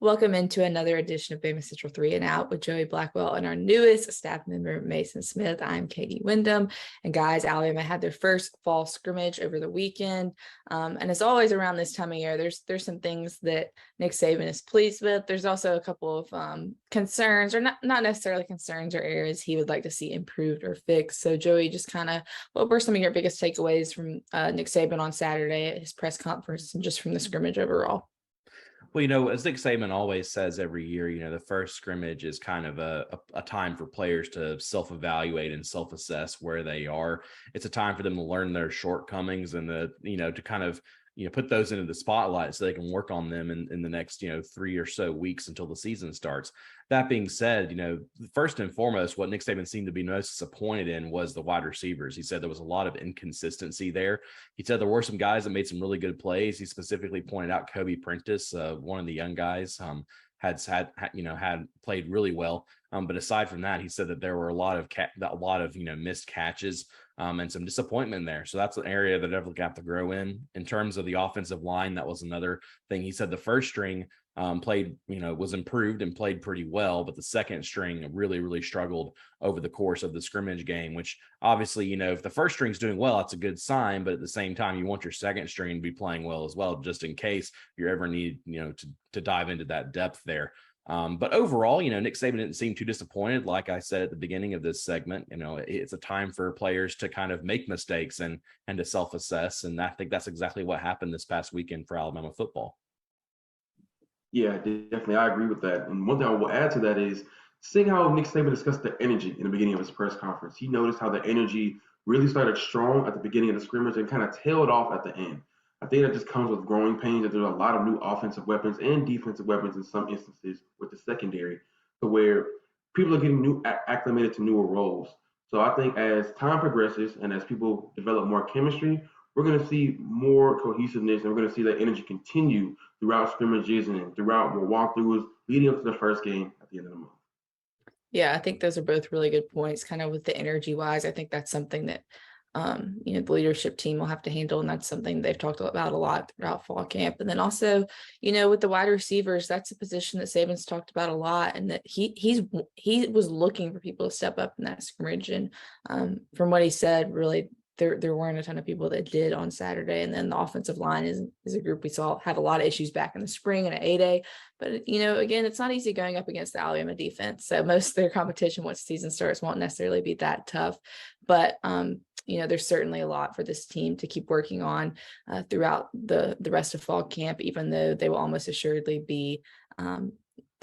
Welcome into another edition of Famous Central 3 and Out with Joey Blackwell and our newest staff member, Mason Smith. I'm Katie Wyndham. And guys, Alabama had their first fall scrimmage over the weekend. And as always around this time of year, there's some things that Nick Saban is pleased with. There's also a couple of concerns, or not necessarily concerns, or areas he would like to see improved or fixed. So Joey, just what were some of your biggest takeaways from Nick Saban on Saturday at his press conference and just from the scrimmage overall? Well, as Nick Saban always says every year, the first scrimmage is kind of a time for players to self-evaluate and self-assess where they are. It's a time for them to learn their shortcomings and to kind of put those into the spotlight so they can work on them in the next 3 or so weeks until the season starts. That being said, first and foremost, what Nick Saban seemed to be most disappointed in was the wide receivers. He said there was a lot of inconsistency there. He said there were some guys that made some really good plays. He specifically pointed out Kobe Prentice, one of the young guys, had played really well. But aside from that, he said that there were a lot of missed catches and some disappointment there. So that's an area that definitely got to grow in terms of the offensive line. That was another thing. He said the first string was improved and played pretty well, but the second string really struggled over the course of the scrimmage game, which obviously, if the first string's doing well, that's a good sign. But at the same time, you want your second string to be playing well as well, just in case you ever need, to dive into that depth there. But overall, Nick Saban didn't seem too disappointed. Like I said at the beginning of this segment, it's a time for players to kind of make mistakes and to self-assess. And I think that's exactly what happened this past weekend for Alabama football. Yeah, definitely. I agree with that. And one thing I will add to that is seeing how Nick Saban discussed the energy in the beginning of his press conference. He noticed how the energy really started strong at the beginning of the scrimmage and kind of tailed off at the end. I think that just comes with growing pains, that there's a lot of new offensive weapons and defensive weapons in some instances with the secondary, to where people are getting acclimated to newer roles. So I think as time progresses and as people develop more chemistry, we're going to see more cohesiveness, and we're going to see that energy continue throughout scrimmages and throughout more walkthroughs leading up to the first game at the end of the month. Yeah, I think those are both really good points. Kind of with the energy wise, I think that's something that the leadership team will have to handle, and that's something they've talked about a lot throughout fall camp. And then also, with the wide receivers, that's a position that Saban's talked about a lot, and that he was looking for people to step up in that scrimmage. And from what he said, really there weren't a ton of people that did on Saturday. And then the offensive line is a group we saw have a lot of issues back in the spring and at A-Day. But, again, it's not easy going up against the Alabama defense. So most of their competition once the season starts won't necessarily be that tough. But, there's certainly a lot for this team to keep working on throughout the rest of fall camp, even though they will almost assuredly be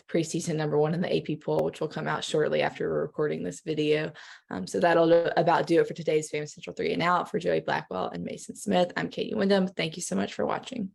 preseason number 1 in the AP poll, which will come out shortly after we're recording this video. So that'll about do it for today's Famous Central 3 and Out. For Joey Blackwell and Mason Smith, I'm Katie Wyndham. Thank you so much for watching.